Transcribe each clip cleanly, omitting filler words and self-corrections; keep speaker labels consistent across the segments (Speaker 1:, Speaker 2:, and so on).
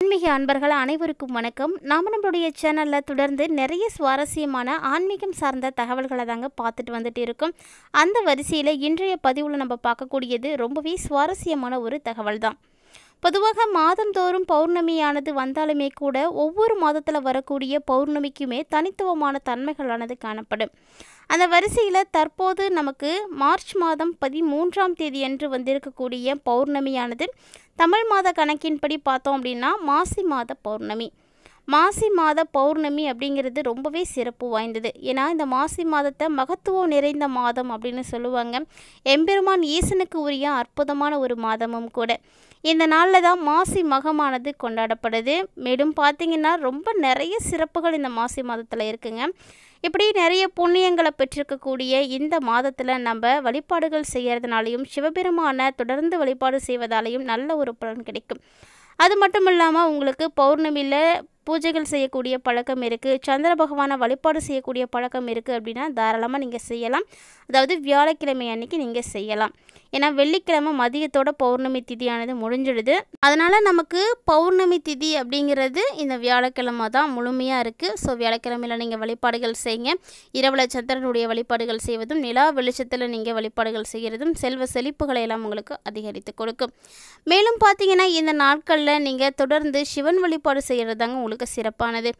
Speaker 1: ஆன்மீக அன்பர்கள் அனைவருக்கும் வணக்கம். நம்மளுடைய சேனலில் தொடர்ந்து நிறைய சுவாரஸ்யமான ஆன்மீகம் சார்ந்த தகவல்களை தாங்க பார்த்துட்டு வந்துட்டு இருக்கோம். அந்த வரிசையில் இன்றைய பதிவில் நம்ம பார்க்கக்கூடியது ரொம்பவே சுவாரஸ்யமான ஒரு தகவல் தான். பொதுவாக மாதந்தோறும் பௌர்ணமியானது வந்தாலுமே கூட ஒவ்வொரு மாதத்தில் வரக்கூடிய பௌர்ணமிக்குமே தனித்துவமான தன்மைகளானது காணப்படும். அந்த வரிசையில் தற்போது நமக்கு மார்ச் மாதம் 13ஆம் தேதி அன்று வந்திருக்கக்கூடிய பௌர்ணமியானது தமிழ் மாத கணக்கின்படி பார்த்தோம் அப்படின்னா மாசி மாத பௌர்ணமி. மாசி மாத பௌர்ணமி அப்படிங்கிறது ரொம்பவே சிறப்பு வாய்ந்தது. ஏன்னா இந்த மாசி மாதத்தை மகத்துவம் நிறைந்த மாதம் அப்படின்னு சொல்லுவாங்க. எம்பெருமான் ஈசனுக்கு உரிய அற்புதமான ஒரு மாதமும் கூட. இந்த நாளில் தான் மாசி மகமானது கொண்டாடப்படுது. மேலும் பார்த்திங்கன்னா ரொம்ப நிறைய சிறப்புகள் இந்த மாசி மாதத்தில் இருக்குங்க. இப்படி நிறைய புண்ணியங்களை பெற்றிருக்கக்கூடிய இந்த மாதத்தில் நம்ம வழிபாடுகள் செய்கிறதுனாலையும் சிவபெருமானை தொடர்ந்து வழிபாடு செய்வதாலையும் நல்ல ஒரு பலன் கிடைக்கும். அது மட்டும் இல்லாமல் உங்களுக்கு பௌர்ணமியில் பூஜைகள் செய்யக்கூடிய பழக்கம் இருக்குது, சந்திர பகவானை வழிபாடு செய்யக்கூடிய பழக்கம் இருக்குது அப்படின்னா தாராளமாக நீங்கள் செய்யலாம். அதாவது வியாழக்கிழமை அன்னைக்கு நீங்கள் செய்யலாம். ஏன்னா வெள்ளிக்கிழமை மதியத்தோட பௌர்ணமி திதியானது முடிஞ்சிடுது. அதனால் நமக்கு பௌர்ணமி திதி அப்படிங்கிறது இந்த வியாழக்கிழமை தான் முழுமையாக இருக்குது. ஸோ வியாழக்கிழமையில் நீங்கள் வழிபாடுகள் செய்யுங்க. இரவில் சந்திரனுடைய வழிபாடுகள் செய்வதும் நிலா வெளிச்சத்தில் நீங்கள் வழிபாடுகள் செய்கிறதும் செல்வ செழிப்புகளை எல்லாம் உங்களுக்கு அதிகரித்து கொடுக்கும். மேலும் பார்த்தீங்கன்னா இந்த நாட்களில் நீங்கள் தொடர்ந்து சிவன் வழிபாடு செய்கிறது தாங்க உங்களுக்கு சிறப்பானது.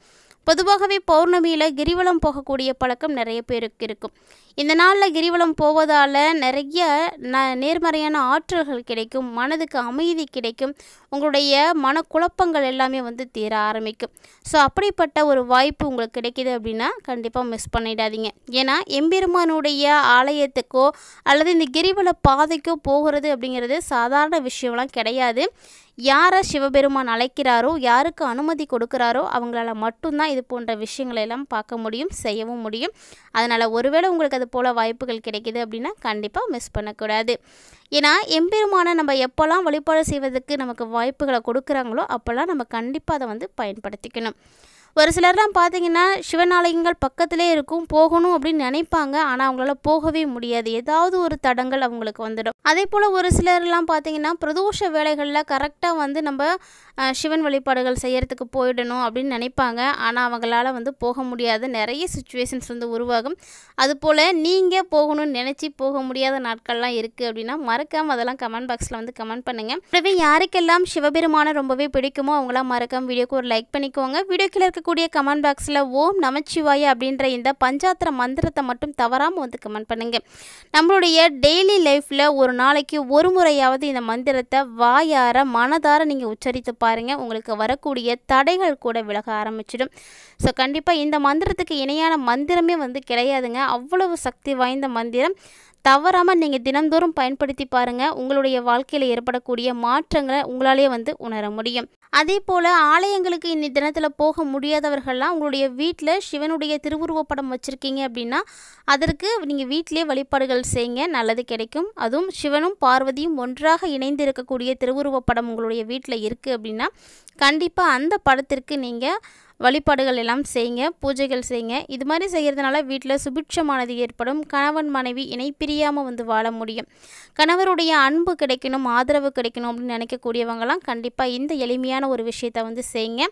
Speaker 1: பொதுவாகவே பௌர்ணமியில் கிரிவலம் போகக்கூடிய பழக்கம் நிறைய பேருக்கு இருக்கும். இந்த நாளில் கிரிவலம் போவதால் நிறைய நேர்மறையான ஆற்றல்கள் கிடைக்கும், மனதுக்கு அமைதி கிடைக்கும், உங்களுடைய மனக்குழப்பங்கள் எல்லாமே தீர ஆரம்பிக்கும். ஸோ அப்படிப்பட்ட ஒரு வாய்ப்பு உங்களுக்கு கிடைக்கிது அப்படின்னா கண்டிப்பாக மிஸ் பண்ணிடாதீங்க. ஏன்னா எம்பெருமானுடைய ஆலயத்துக்கோ அல்லது இந்த கிரிவல பாதைக்கோ போகிறது அப்படிங்கிறது சாதாரண விஷயம்லாம் கிடையாது. யாரை சிவபெருமான் அழைக்கிறாரோ, யாருக்கு அனுமதி கொடுக்குறாரோ அவங்களால மட்டும்தான் இது போன்ற விஷயங்களை எல்லாம் பார்க்க முடியும், செய்யவும் முடியும். அதனால் ஒருவேளை உங்களுக்கு அது போல் வாய்ப்புகள் கிடைக்கிது அப்படின்னா கண்டிப்பாக மிஸ் பண்ணக்கூடாது. ஏன்னா எம்பெருமானை நம்ம எப்போல்லாம் வழிபாடு செய்வதற்கு நமக்கு வாய்ப்புகளை கொடுக்குறாங்களோ அப்போல்லாம் நம்ம கண்டிப்பாக அதை பயன்படுத்திக்கணும். ஒரு சிலர்லாம் பார்த்திங்கன்னா சிவன் ஆலயங்கள் பக்கத்திலே இருக்கும், போகணும் அப்படின்னு நினைப்பாங்க. ஆனால் அவங்களால போகவே முடியாது, ஏதாவது ஒரு தடங்கள் அவங்களுக்கு வந்துடும். அதே போல் ஒரு சிலர்லாம் பார்த்திங்கன்னா பிரதோஷ வேலைகளில் கரெக்டாக நம்ம சிவன் வழிபாடுகள் செய்கிறதுக்கு போயிடணும் அப்படின்னு நினைப்பாங்க. ஆனால் அவங்களால போக முடியாது, நிறைய சுச்சுவேஷன்ஸ் உருவாகும். அதுபோல் நீங்கள் போகணும்னு நினச்சி போக முடியாத நாட்கள்லாம் இருக்குது அப்படின்னா மறக்காமல் அதெல்லாம் கமெண்ட் பாக்ஸில் கமெண்ட் பண்ணுங்கள். எனவே யாருக்கெல்லாம் சிவபெருமானை ரொம்பவே பிடிக்குமோ அவங்களாம் மறக்காம வீடியோக்கு ஒரு லைக் பண்ணிக்கோங்க. வீடியோக்கில் இருக்கக்கூடிய கமெண்ட் பாக்ஸில் ஓம் நமச்சிவாய அப்படின்ற இந்த பஞ்சாத்திர மந்திரத்தை மட்டும் தவறாமல் கமெண்ட் பண்ணுங்கள். நம்மளுடைய டெய்லி லைஃப்பில் ஒரு நாளைக்கு ஒரு முறையாவது இந்த மந்திரத்தை வாயார மனதார நீங்கள் உச்சரித்து பாருங்கள். உங்களுக்கு வரக்கூடிய தடைகள் கூட விலக ஆரம்பிச்சிடும். ஸோ கண்டிப்பாக இந்த மந்திரத்துக்கு இணையான மந்திரமே கிடையாதுங்க. அவ்வளவு சக்தி வாய்ந்த மந்திரம். தவறாமல் நீங்கள் தினந்தோறும் பயன்படுத்தி பாருங்கள். உங்களுடைய வாழ்க்கையில் ஏற்படக்கூடிய மாற்றங்களை உங்களாலே உணர முடியும். அதே போல் ஆலயங்களுக்கு இந்த தினத்தில் போக முடியாதவர்கள்லாம் உங்களுடைய வீட்டில் சிவனுடைய திருவுருவப்படம் வச்சுருக்கீங்க அப்படின்னா அதற்கு நீங்கள் வீட்டிலே வழிபாடுகள் செய்யுங்க, நல்லது கிடைக்கும். அதுவும் சிவனும் பார்வதியும் ஒன்றாக இணைந்து இருக்கக்கூடிய திருவுருவப்படம் உங்களுடைய வீட்டில் இருக்குது அப்படின்னா கண்டிப்பாக அந்த படத்திற்கு நீங்கள் வழிபாடுகள் எல்லாம் செய்யுங்க, பூஜைகள் செய்யுங்க. இது மாதிரி செய்கிறதுனால வீட்டில் சுபிட்சமானது ஏற்படும். கணவன் மனைவி இணை பிரியாமல் வாழ முடியும். கணவருடைய அன்பு கிடைக்கணும், ஆதரவு கிடைக்கணும் அப்படின்னு நினைக்கக்கூடியவங்களாம் கண்டிப்பாக இந்த எளிமையான ஒரு விஷயத்தை செய்யுங்க.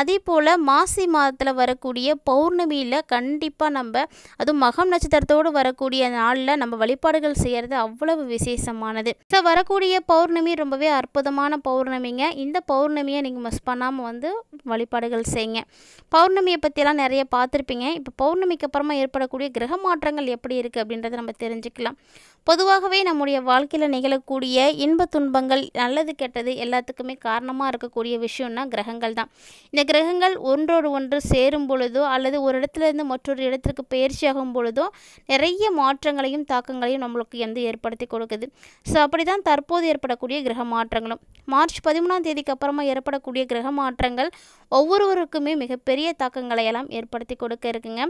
Speaker 1: அதே போல் மாசி மாதத்தில் வரக்கூடிய பௌர்ணமியில் கண்டிப்பாக நம்ம அதுவும் மகம் நட்சத்திரத்தோடு வரக்கூடிய நாளில் நம்ம வழிபாடுகள் செய்கிறது அவ்வளவு விசேஷமானது. ஸோ வரக்கூடிய பௌர்ணமி ரொம்பவே அற்புதமான பௌர்ணமிங்க. இந்த பௌர்ணமியை நீங்கள் மிஸ் பண்ணாமல் வழிபாடுகள் செய்யுங்க. பௌர்ணமியை பற்றியெல்லாம் நிறைய பார்த்துருப்பீங்க. இப்போ பௌர்ணமிக்கு அப்புறமா ஏற்படக்கூடிய கிரக மாற்றங்கள் எப்படி இருக்குது அப்படின்றத நம்ம தெரிஞ்சுக்கலாம். பொதுவாகவே நம்முடைய வாழ்க்கையில் நிகழக்கூடிய இன்ப துன்பங்கள் நல்லது கெட்டது எல்லாத்துக்குமே காரணமாக இருக்கக்கூடிய விஷயம்னா கிரகங்கள் தான். இந்த கிரகங்கள் ஒன்றோடு ஒன்று சேரும் பொழுதோ அல்லது ஒரு இடத்துலேருந்து மற்றொரு இடத்திற்கு பயிற்சியாகும் பொழுதோ நிறைய மாற்றங்களையும் தாக்கங்களையும் நம்மளுக்கு ஏற்படுத்தி கொடுக்குது. ஸோ அப்படி தான் தற்போது ஏற்படக்கூடிய கிரக மாற்றங்களும். மார்ச் 13ஆம் தேதிக்கு அப்புறமா ஏற்படக்கூடிய கிரக மாற்றங்கள் ஒவ்வொருவருக்குமே மிகப்பெரிய தாக்கங்களை எல்லாம் ஏற்படுத்தி கொடுக்க இருக்குங்க.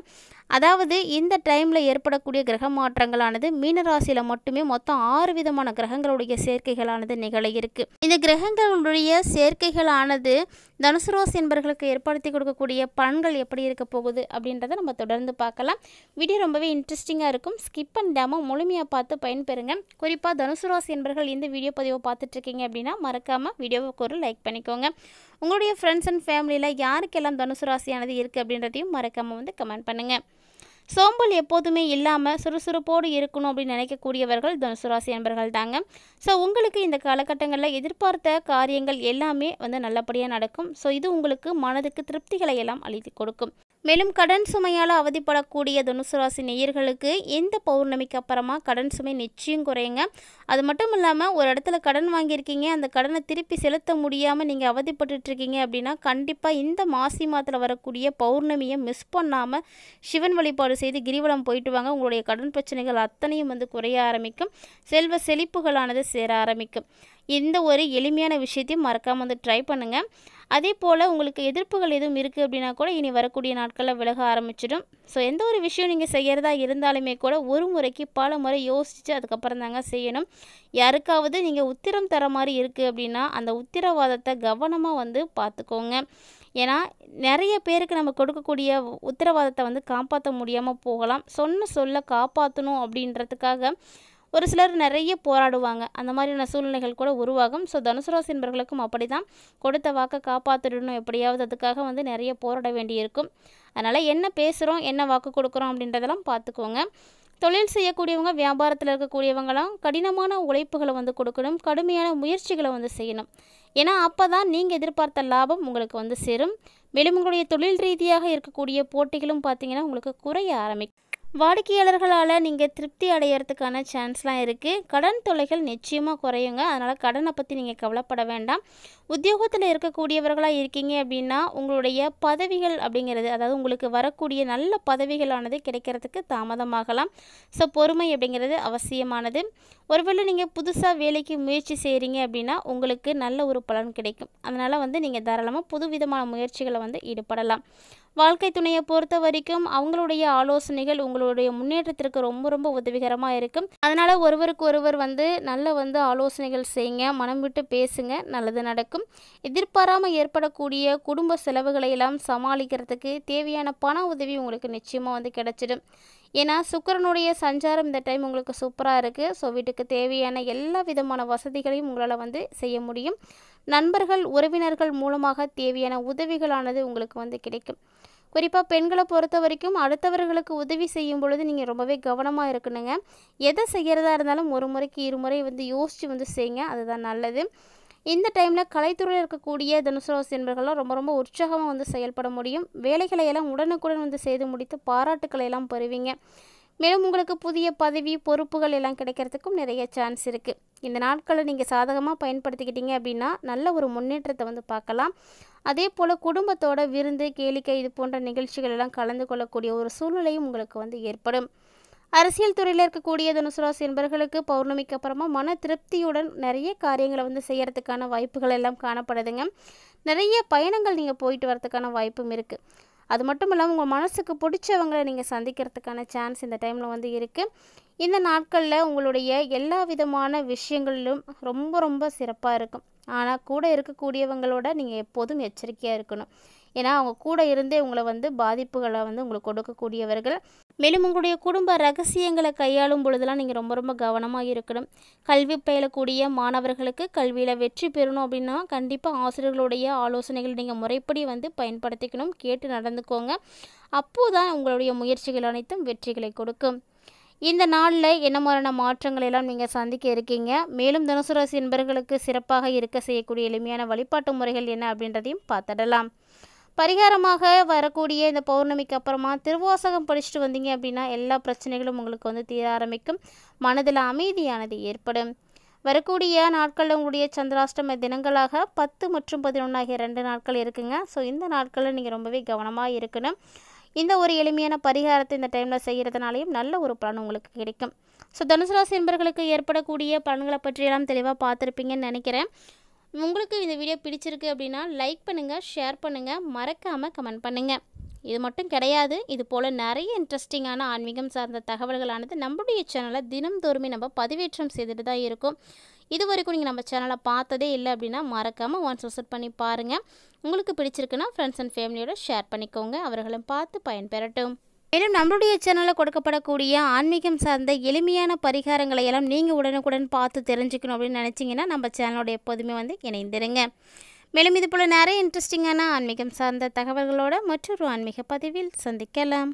Speaker 1: அதாவது இந்த டைமில் ஏற்படக்கூடிய கிரக மாற்றங்களானது மீனராசியில் தேதியில் மட்டுமே மொத்தம் 6 விதமான கிரகங்களுடைய சேர்க்கைகளானது நிகழ இருக்கு. இந்த கிரகங்களுடைய சேர்க்கைகளானது தனுசு ராசி என்பவர்களுக்கு ஏற்படுத்தி கொடுக்கக்கூடிய பலன்கள் எப்படி இருக்க போகுது அப்படின்றத நம்ம தொடர்ந்து பார்க்கலாம். வீடியோ ரொம்பவே இன்ட்ரெஸ்டிங்காக இருக்கும். ஸ்கிப் பண்ணாமல் முழுமையாக பார்த்து பயன்பெறுங்க. குறிப்பாக தனுசு ராசி என்பவர்கள் இந்த வீடியோ பதிவை பார்த்துட்ருக்கீங்க அப்படின்னா மறக்காமல் வீடியோவுக்கு ஒரு லைக் பண்ணிக்கோங்க. உங்களுடைய ஃப்ரெண்ட்ஸ் அண்ட் ஃபேமிலியில் யாருக்கெல்லாம் தனுசு ராசியானது இருக்குது அப்படின்றதையும் மறக்காமல் வந்து கமெண்ட் பண்ணுங்கள். சோம்பல் எப்போதுமே இல்லாமல் சுறுசுறுப்போடு இருக்கணும் அப்படின்னு நினைக்கக்கூடியவர்கள் தனுசு ராசி என்பவர்கள் தாங்க. ஸோ உங்களுக்கு இந்த காலகட்டங்களில் எதிர்பார்த்த காரியங்கள் எல்லாமே வந்து நல்லபடியாக நடக்கும். ஸோ இது உங்களுக்கு மனதுக்கு திருப்திகளை எல்லாம் அளித்து கொடுக்கும். மேலும் கடன் சுமையால் அவதிப்படக்கூடிய தனுசு ராசி நேயர்களுக்கு இந்த பௌர்ணமிக்கு அப்புறமா கடன் சுமை நிச்சயம் குறையுங்க. அது மட்டும் இல்லாமல் ஒரு இடத்துல கடன் வாங்கியிருக்கீங்க, அந்த கடனை திருப்பி செலுத்த முடியாமல் நீங்கள் அவதிப்பட்டுருக்கீங்க அப்படின்னா கண்டிப்பாக இந்த மாசி மாதத்தில் வரக்கூடிய பௌர்ணமியை மிஸ் பண்ணாமல் சிவன் வழிபாடு செய்து கிரிவலம் போயிட்டு வாங்க. உங்களுடைய கடன் பிரச்சனைகள் அத்தனையும் வந்து குறைய ஆரம்பிக்கும். செல்வ செழிப்புகளானது சேர ஆரம்பிக்கும். இந்த ஒரு எளிமையான விஷயத்தையும் மறக்காமல் வந்து ட்ரை பண்ணுங்கள். அதே போல் உங்களுக்கு எதிர்ப்புகள் எதுவும் இருக்குது அப்படின்னா கூட இனி வரக்கூடிய நாட்களில் விலக ஆரம்பிச்சிடும். ஸோ எந்த ஒரு விஷயம் நீங்கள் செய்கிறதா இருந்தாலுமே கூட ஒரு முறைக்கு பல முறை யோசித்து அதுக்கப்புறம் தாங்க செய்யணும். யாருக்காவது நீங்கள் உத்திரம் தர மாதிரி இருக்குது அப்படின்னா அந்த உத்திரவாதத்தை கவனமாக வந்து பார்த்துக்கோங்க. ஏன்னா நிறைய பேருக்கு நம்ம கொடுக்கக்கூடிய உத்தரவாதத்தை வந்து காப்பாற்ற முடியாமல் போகலாம். சொன்ன சொல்ல காப்பாற்றணும் அப்படின்றதுக்காக ஒரு சிலர் நிறைய போராடுவாங்க. அந்த மாதிரியான சூழ்நிலைகள் கூட உருவாகும். ஸோ தனுசு ராசி என்பவர்களுக்கும் அப்படி தான். கொடுத்த வாக்கை காப்பாற்றிடணும் எப்படியாவது, அதுக்காக வந்து நிறைய போராட வேண்டியிருக்கும். அதனால் என்ன பேசுகிறோம், என்ன வாக்கு கொடுக்குறோம் அப்படின்றதெல்லாம் பார்த்துக்கோங்க. தொழில் செய்யக்கூடியவங்க, வியாபாரத்தில் இருக்கக்கூடியவங்களாம் கடினமான உழைப்புகளை வந்து கொடுக்கணும். கடுமையான முயற்சிகளை வந்து செய்யணும். ஏன்னா அப்போ தான் நீங்கள் எதிர்பார்த்த லாபம் உங்களுக்கு வந்து சேரும். மேலும் உங்களுடைய தொழில் ரீதியாக இருக்கக்கூடிய போட்டிகளும் பார்த்திங்கன்னா உங்களுக்கு குறைய ஆரம்பிக்கும். வாடிக்கையாளர்களால் நீங்கள் திருப்தி அடையிறதுக்கான சான்ஸ்லாம் இருக்குது. கடன் தொல்லைகள் நிச்சயமாக குறையுங்க. அதனால் கடனை பற்றி நீங்கள் கவலைப்பட வேண்டாம். உத்தியோகத்தில் இருக்கக்கூடியவர்களாக இருக்கீங்க அப்படின்னா உங்களுடைய பதவிகள் அப்படிங்கிறது, அதாவது உங்களுக்கு வரக்கூடிய நல்ல பதவிகளானது கிடைக்கிறதுக்கு தாமதமாகலாம். ஸோ பொறுமை அப்படிங்கிறது அவசியமானது. ஒருவேளை நீங்கள் புதுசாக வேலைக்கு முயற்சி செய்கிறீங்க அப்படின்னா உங்களுக்கு நல்ல ஒரு பலன் கிடைக்கும். அதனால் வந்து நீங்கள் தாராளமாக புதுவிதமான முயற்சிகளை வந்து ஈடுபடலாம். வாழ்க்கை துணையை பொறுத்த வரைக்கும் அவங்களுடைய ஆலோசனைகள் உங்களுடைய முன்னேற்றத்திற்கு ரொம்ப ரொம்ப உதவிகரமாக இருக்கும். அதனால் ஒருவருக்கு ஒருவர் வந்து நல்ல வந்து ஆலோசனைகள் செய்யுங்க. மனம் விட்டு பேசுங்க, நல்லது நடக்கும். எதிர்பாராமல் ஏற்படக்கூடிய குடும்ப செலவுகளை எல்லாம் சமாளிக்கிறதுக்கு தேவையான பண உதவி உங்களுக்கு நிச்சயமாக வந்து கிடைச்சிடும். ஏன்னா சுக்கிரனுடைய சஞ்சாரம் இந்த டைம் உங்களுக்கு சூப்பராக இருக்குது. ஸோ வீட்டுக்கு தேவையான எல்லா விதமான வசதிகளையும் உங்களால் வந்து செய்ய முடியும். நண்பர்கள், உறவினர்கள் மூலமாக தேவையான உதவிகளானது உங்களுக்கு வந்து கிடைக்கும். குறிப்பாக பெண்களை பொறுத்த வரைக்கும் அடுத்தவர்களுக்கு உதவி செய்யும் பொழுது நீங்கள் ரொம்பவே கவனமாக இருக்கணுங்க. எதை செய்கிறதா இருந்தாலும் ஒரு முறைக்கு இருமுறை வந்து யோசித்து வந்து செய்யுங்க. அதுதான் நல்லது. இந்த டைமில் கலைத்துறையில் இருக்கக்கூடிய தனுசு ராசி என்பவர்கள்லாம் ரொம்ப ரொம்ப உற்சாகமாக வந்து செயல்பட முடியும். வேலைகளை எல்லாம் உடனுக்குடன் வந்து செய்து முடித்து பாராட்டுக்களை எல்லாம் பெறுவீங்க. மேலும் உங்களுக்கு புதிய பதவி, பொறுப்புகள் எல்லாம் கிடைக்கிறதுக்கும் நிறைய சான்ஸ் இருக்குது. இந்த நாட்களை நீங்கள் சாதகமாக பயன்படுத்திக்கிட்டீங்க அப்படின்னா நல்ல ஒரு முன்னேற்றத்தை வந்து பார்க்கலாம். அதே போல் குடும்பத்தோட விருந்து, கேளிக்கை இது போன்ற நிகழ்ச்சிகள் எல்லாம் கலந்து கொள்ளக்கூடிய ஒரு சூழ்நிலையும் உங்களுக்கு வந்து ஏற்படும். அரசியல் துறையில் இருக்கக்கூடிய தனுசு ராசி என்பவர்களுக்கு பௌர்ணமிக்கு அப்புறமா மன திருப்தியுடன் நிறைய காரியங்களை வந்து செய்கிறதுக்கான வாய்ப்புகள் எல்லாம் காணப்படுதுங்க. நிறைய பயணங்கள் நீங்கள் போயிட்டு வரதுக்கான வாய்ப்பும் இருக்குது. அது மட்டும் இல்லாமல் உங்கள் மனசுக்கு பிடிச்சவங்களை நீங்கள் சந்திக்கிறதுக்கான சான்ஸ் இந்த டைமில் வந்து இருக்குது. இந்த நாட்களில் உங்களுடைய எல்லா விதமான விஷயங்களிலும் ரொம்ப ரொம்ப சிறப்பாக இருக்கும். ஆனால் கூட இருக்கக்கூடியவங்களோட நீங்கள் எப்போதும் எச்சரிக்கையாக இருக்கணும். ஏன்னா அவங்க கூட இருந்தே உங்களை வந்து பாதிப்புகளை வந்து உங்களுக்கு கொடுக்கக்கூடியவர்கள். மேலும் உங்களுடைய குடும்ப ரகசியங்களை கையாளும் பொழுதெல்லாம் நீங்கள் ரொம்ப ரொம்ப கவனமாக இருக்கணும். கல்வி பயிலக்கூடிய மாணவர்களுக்கு கல்வியில் வெற்றி பெறணும் அப்படின்னா கண்டிப்பாக ஆசிரியர்களுடைய ஆலோசனைகள் நீங்கள் முறைப்படி வந்து பயன்படுத்திக்கணும். கேட்டு நடந்துக்கோங்க. அப்போது தான் உங்களுடைய முயற்சிகள் அனைத்தும் வெற்றிகளை கொடுக்கும். இந்த நாளில் என்ன மாதிரியான மாற்றங்கள் எல்லாம் நீங்கள் சந்திக்க இருக்கீங்க, மேலும் தனுசு ராசி என்பவர்களுக்கு சிறப்பாக இருக்க செய்யக்கூடிய எளிமையான வழிபாட்டு முறைகள் என்ன அப்படின்றதையும் பார்த்துடலாம். பரிகாரமாக வரக்கூடிய இந்த பௌர்ணமிக்கு அப்புறமா திருவாசகம் படிச்சுட்டு வந்தீங்க அப்படின்னா எல்லா பிரச்சனைகளும் உங்களுக்கு வந்து தீர ஆரம்பிக்கும். மனதில் அமைதியானது ஏற்படும். வரக்கூடிய நாட்களில் உங்களுடைய சந்திராஷ்டம தினங்களாக 10 மற்றும் 11 ஆகிய 2 நாட்கள் இருக்குங்க. ஸோ இந்த நாட்களில் நீங்கள் ரொம்பவே கவனமாக இருக்கணும். இந்த ஒரு எளிமையான பரிகாரத்தை இந்த டைமில் செய்கிறதுனாலையும் நல்ல ஒரு பலன் உங்களுக்கு கிடைக்கும். ஸோ தனுசு ராசி என்பவர்களுக்கு ஏற்படக்கூடிய பலன்களை பற்றியெல்லாம் தெளிவாக பார்த்துருப்பீங்கன்னு நினைக்கிறேன். உங்களுக்கு இந்த வீடியோ பிடிச்சிருக்கு அப்படின்னா லைக் பண்ணுங்கள், ஷேர் பண்ணுங்கள், மறக்காமல் கமெண்ட் பண்ணுங்கள். இது மட்டும் கிடையாது, இது போல் நிறைய இன்ட்ரெஸ்டிங்கான ஆன்மீகம் சார்ந்த தகவல்களானது நம்மளுடைய சேனலை தினம்தோறுமே நம்ம பதிவேற்றம் செய்துட்டு தான் இருக்கும். இது வரைக்கும் நீங்கள் நம்ம சேனலை பார்த்ததே இல்லை அப்படின்னா மறக்காமல் ஒன்ஸ் விசிட் பண்ணி பாருங்கள். உங்களுக்கு பிடிச்சிருக்குன்னா ஃப்ரெண்ட்ஸ் அண்ட் ஃபேமிலியோட ஷேர் பண்ணிக்கோங்க, அவர்களும் பார்த்து பயன்பெறட்டும். மேலும் நம்மளுடைய சேனலில் கொடுக்கப்படக்கூடிய ஆன்மீகம் சார்ந்த எளிமையான பரிகாரங்களை எல்லாம் நீங்கள் உடனுக்குடன் பார்த்து தெரிஞ்சுக்கணும் அப்படின்னு நினச்சிங்கன்னா நம்ம சேனலோட எப்போதுமே இணைந்திருங்க. மேலும் இது போல் நிறைய இன்ட்ரெஸ்டிங்கான ஆன்மீகம் சார்ந்த தகவல்களோட மற்றொரு ஆன்மீக பதிவில் சந்திக்கலாம்.